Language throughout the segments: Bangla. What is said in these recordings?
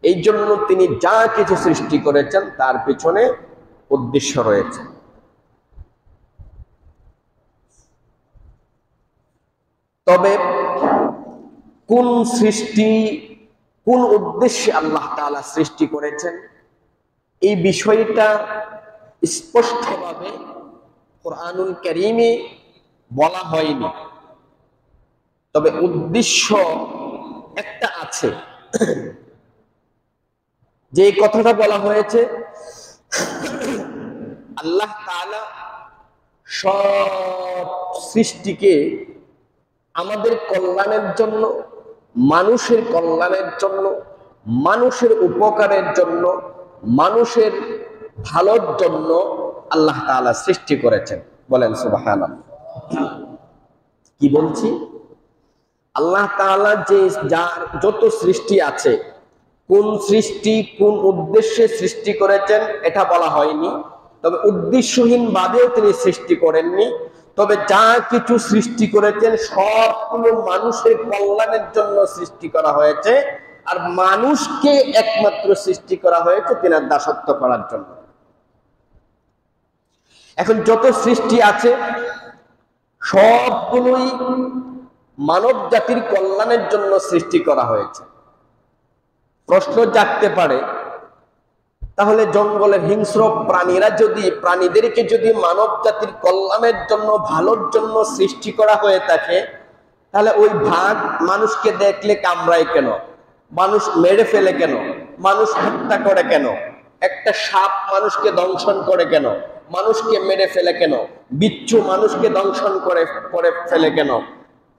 এই জন্য তিনি যা কিছু সৃষ্টি করেছেন তার পিছনে উদ্দেশ্য রয়েছে। তবে কোন সৃষ্টি কোন উদ্দেশ্যে আল্লাহ তাআলা সৃষ্টি করেছেন এই বিষয়টা স্পষ্টভাবে কুরআনুল কারীমে বলা হয়নি। তবে উদ্দেশ্য একটা আছে, যে কথাটা বলা হয়েছে আল্লাহ তাআলা সব সৃষ্টিকে আমাদের কল্যাণের জন্য, মানুষের কল্যাণের জন্য, মানুষের উপকারের জন্য, মানুষের ভালোর জন্য আল্লাহ তাআলা সৃষ্টি করেছেন। বলেন সুবহানাল্লাহ। কি বলছি? আল্লাহ তাআলা যে যার যত সৃষ্টি আছে, কোন সৃষ্টি কোন উদ্দেশ্যে সৃষ্টি করেছেন এটা বলা হয়নি। তবে উদ্দেশ্যহীন ভাবেও তিনি সৃষ্টি করেননি। তবে যা কিছু সৃষ্টি করেছেন সবগুলো মানুষের কল্যাণের জন্য সৃষ্টি করা হয়েছে। আর মানুষকে একমাত্র সৃষ্টি করা হয়েছে তিনার দাসত্ব করার জন্য। এখন যত সৃষ্টি আছে সবগুলোই মানব জাতির কল্যাণের জন্য সৃষ্টি করা হয়েছে। প্রশ্ন জাগতে পারে, তাহলে জঙ্গলের হিংস্র প্রাণীদেরকে যদি মানব জাতির কল্যাণের জন্য, ভালোর জন্য সৃষ্টি করা হয়ে থাকে, তাহলে ওই ভাগ মানুষকে দেখলে কামড়ায় কেন? মানুষ মেরে ফেলে কেন? মানুষ হত্যা করে কেন? একটা সাপ মানুষকে দংশন করে কেন? মানুষকে মেরে ফেলে কেন? বিচ্ছু মানুষকে দংশন করে ফেলে কেন?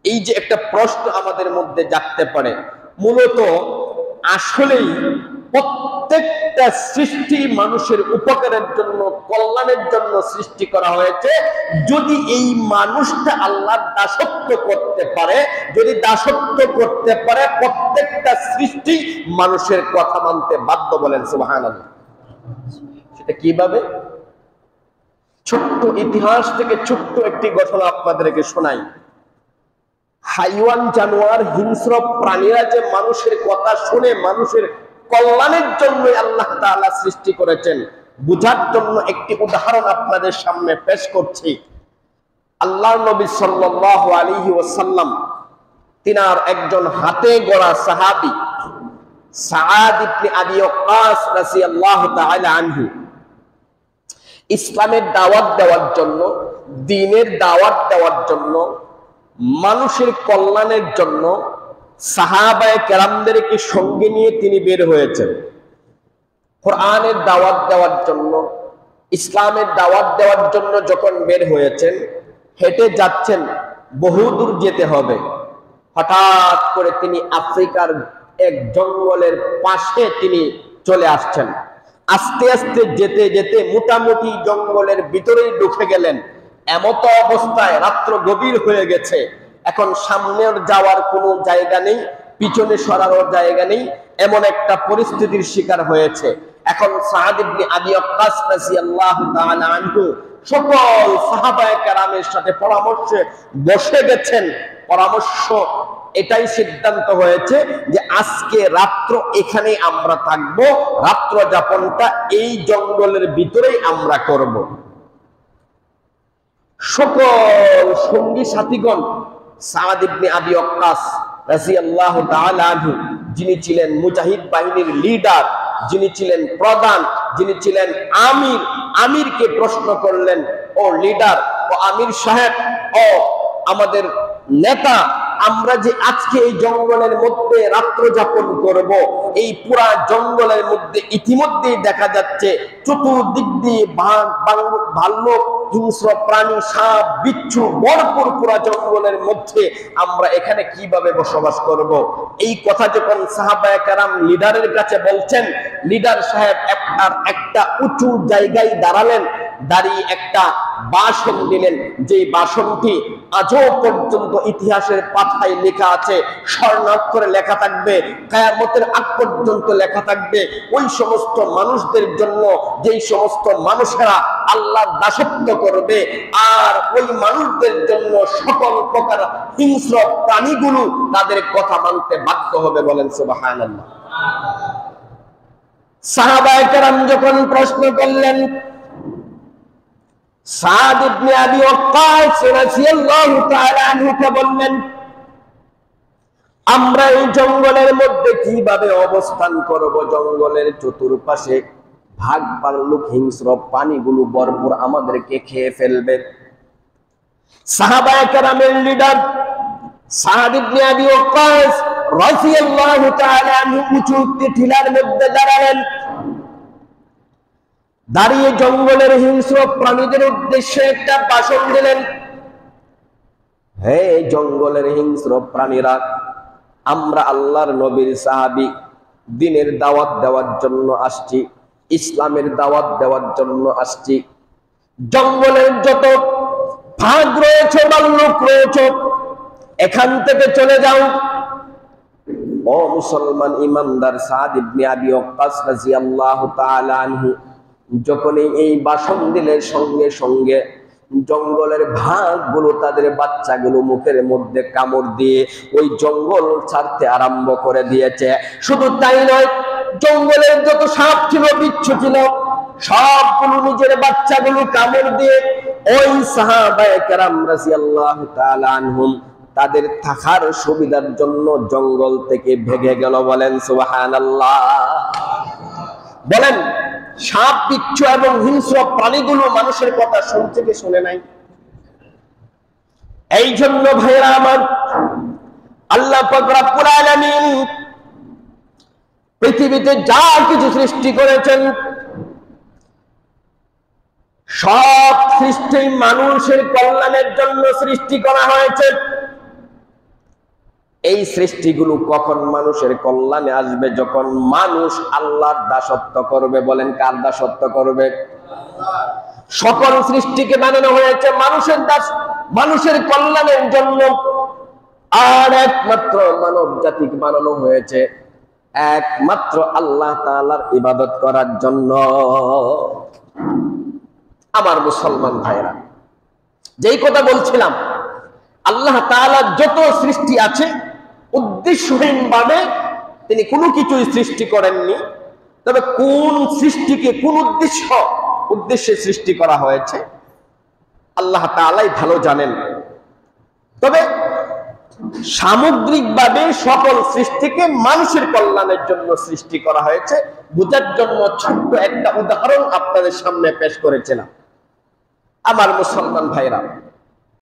এই যে একটা প্রশ্ন আমাদের মধ্যে জাগতে পারে, মূলত আসলেই প্রত্যেকটা সৃষ্টি মানুষের উপকারের জন্য, কল্যাণের জন্য সৃষ্টি করা হয়েছে। যদি এই মানুষটা আল্লাহর দাসত্ব করতে পারে, যদি দাসত্ব করতে পারে, প্রত্যেকটা সৃষ্টি মানুষের কথা মানতে বাধ্য। বলেন সুবহানাল্লাহ। সেটা কিভাবে? ছোট্ট ইতিহাস থেকে ছোট্ট একটি ঘটনা আপনাদেরকে শোনাই। হাইওয়ান, জানোয়ার, হিংস্র প্রাণীরা যে মানুষের কথা শুনে মানুষের কল্যাণের জন্য আল্লাহ তাআলা সৃষ্টি করেছেন, বুঝার জন্য একটি উদাহরণ আপনাদের সামনে পেশ করছি। আল্লাহর নবী সাল্লাল্লাহু আলাইহি ওয়াসাল্লাম তিনার একজন হাতে গড়া সাহাবী সাআদ ইবনে আবি ওয়াক্কাস রাদিয়াল্লাহু তাআলা আনহু ইসলামের দাওয়াত দেওয়ার জন্য, দ্বীনের দাওয়াত দেওয়ার জন্য, মানুষের কল্যাণের জন্য সাহাবায়ে কেরামদেরকে সঙ্গে নিয়ে তিনি বের হয়েছেন। কোরআনের দাওয়াত দেওয়ার জন্য, ইসলামের দাওয়াত দেওয়ার জন্য যখন বের হয়েছেন, হেঁটে যাচ্ছেন, বহুদূর যেতে হবে। হঠাৎ করে তিনি আফ্রিকার এক জঙ্গলের পাশে তিনি চলে আসছেন। আস্তে আস্তে যেতে যেতে মোটামুটি জঙ্গলের ভিতরেই ঢুকে গেলেন। এমতো অবস্থায় রাত্র গভীর হয়ে গেছে, এখন সামনের যাওয়ার কোনো জায়গা নেই, পিছনে সরানোর জায়গা নেই, এমন একটা পরিস্থিতির শিকার হয়েছে। এখন সাআদ ইবনে আবি ওয়াক্কাস রাদিয়াল্লাহু তাআলা আনহু সকল সাহাবায়ে কেরামের সাথে পরামর্শে বসে গেছেন। পরামর্শ এটাই সিদ্ধান্ত হয়েছে যে আজকে রাত্র এখানেই আমরা থাকবো, রাত্র যাপনটা এই জঙ্গলের ভিতরেই আমরা করব। সকল সঙ্গী সাথীগণ সাআদ ইবনে আবি ওয়াক্কাস রাদিয়াল্লাহু তাআলা আনহু, যিনি ছিলেন মুজাহিদ বাহিনীর লিডার, যিনি ছিলেন প্রধান, যিনি ছিলেন আমিরকে প্রশ্ন করলেন, ও লিডার, ও আমির সাহেব, ও আমাদের নেতা, আমরা যে আজকে এই জঙ্গলের মধ্যে রাত্র যাপন করব, এই পুরা জঙ্গলের মধ্যে ইতিমধ্যেই দেখা যাচ্ছে চতুর্দিক দিয়ে ভাল্লুক, হিংস্র প্রাণী, সাপ, বিচ্ছু ভরপুর পুরা জঙ্গলের মধ্যে, আমরা এখানে কিভাবে বসবাস করব? এই কথা যখন সাহাবায়ে কেরাম লিডারের কাছে বলছেন, লিডার সাহেব একটা উঁচু জায়গায় দাঁড়ালেন, দাঁড়িয়ে একটা ভাষণ দিলেন, যে ভাষণটি আজও পর্যন্ত ইতিহাসের পাতায় লেখা আছে, স্বর্ণাক্ষরে লেখা থাকবে, কিয়ামতের আগ পর্যন্ত লেখা থাকবে। ওই সমস্ত মানুষদের জন্য যেই সমস্ত মানুষেরা আল্লাহর দাসত্ব করবে, আর ওই মানুষদের জন্য সকল প্রকার হিংস্র প্রাণীগুলো তাদের কথা মানতে বাধ্য হবে। বলেন সুবহানাল্লাহ। সাহাবায়ে কেরাম যখন প্রশ্ন করলেন, সাদ ইবনে আবি ওয়াক্কাস রাদিয়াল্লাহু তাআলা আনহুকে বললেন, আমরা এই জঙ্গলের মধ্যে কিভাবে অবস্থান করব? জঙ্গলের চতুর্পাশে ভাগ ভাল্লুক হিংস্র প্রাণীগুলো ভরপুর, আমাদেরকে খেয়ে ফেলবে। সাহাবায়ে কেরামের লিডার সাদ ইবনে আবি ওয়াক্কাস রাদিয়াল্লাহু তাআলা আনহু উঁচু টিলার মধ্যে দাঁড়ালেন। দাঁড়িয়ে জঙ্গলের হিংস্র প্রাণীদের উদ্দেশ্যে একটা ভাষণ দিলেন। হে জঙ্গলের হিংস্র প্রাণীরা, আমরা আল্লাহর নবীর সাহাবী, দ্বীনের দাওয়াত দেওয়ার জন্য আসছি, ইসলামের দাওয়াত দেওয়ার জন্য আসছি। জঙ্গলের যত ভাগ রয়েছে, ভাল্লুক রয়েছে, এখান থেকে চলে যাও। ও মুসলমান ইমানদার সাদ ইবনে আবি ওয়াক্কাস রাদিয়াল্লাহু তাআলা আনহু যখনই এই ভাষণ দিলেন, সঙ্গে সঙ্গে জঙ্গলের ভাগগুলো তাদের বাচ্চাগুলো মুখের মধ্যে কামড় দিয়ে ওই জঙ্গল ছাড়তে আরম্ভ করে দিয়েছে। শুধু তাই নয়, জঙ্গলের যত সাপ ছিল, বিচ্ছু ছিল, সবগুলো নিজের বাচ্চাগুলো কামড় দিয়ে ওই সাহাবায়ে কেরাম রাদিয়াল্লাহু তাআলা আনহুম তাদের থাকার সুবিধার জন্য জঙ্গল থেকে ভেগে গেল। বলেন সুবহানাল্লাহ। বলেন, সাপ বিচ্ছু এবং হিংস্র প্রাণীগুলো মানুষের কথা শুনছে কি শুনে নাই? এই জন্য ভাইরা আমার, আল্লাহ পাক রব্বুল আলামিন পৃথিবীতে যা কিছু সৃষ্টি করেছেন, সব সৃষ্টি মানুষের কল্যাণের জন্য সৃষ্টি করা হয়েছে। এই সৃষ্টিগুলো কখন মানুষের কল্যাণে আসবে? যখন মানুষ আল্লাহর দাসত্ব করবে। বলেন, কার দাসত্ব করবে? সকল সৃষ্টিকে বানানো হয়েছে মানুষের দাস, মানুষের কল্যাণের জন্য। আর একমাত্র মানব জাতিকে বানানো হয়েছে একমাত্র আল্লাহ তাআলার ইবাদত করার জন্য। আমার মুসলমান ভাইরা, যেই কথা বলছিলাম, আল্লাহ তাআলার যত সৃষ্টি আছে উদ্দেশ্যহীন ভাবে তিনি কোনো কিছুই সৃষ্টি করেননি। তবে কোন সৃষ্টিকে কোন উদ্দেশ্যে সৃষ্টি করা হয়েছে আল্লাহ তাআলাই ভালো জানেন। তবে সামগ্রিকভাবে সকল সৃষ্টিকে মানুষের কল্যাণের জন্য সৃষ্টি করা হয়েছে। বোঝার জন্য ছোট্ট একটা উদাহরণ আপনাদের সামনে পেশ করেছিলাম। আমার মুসলমান ভাইরা,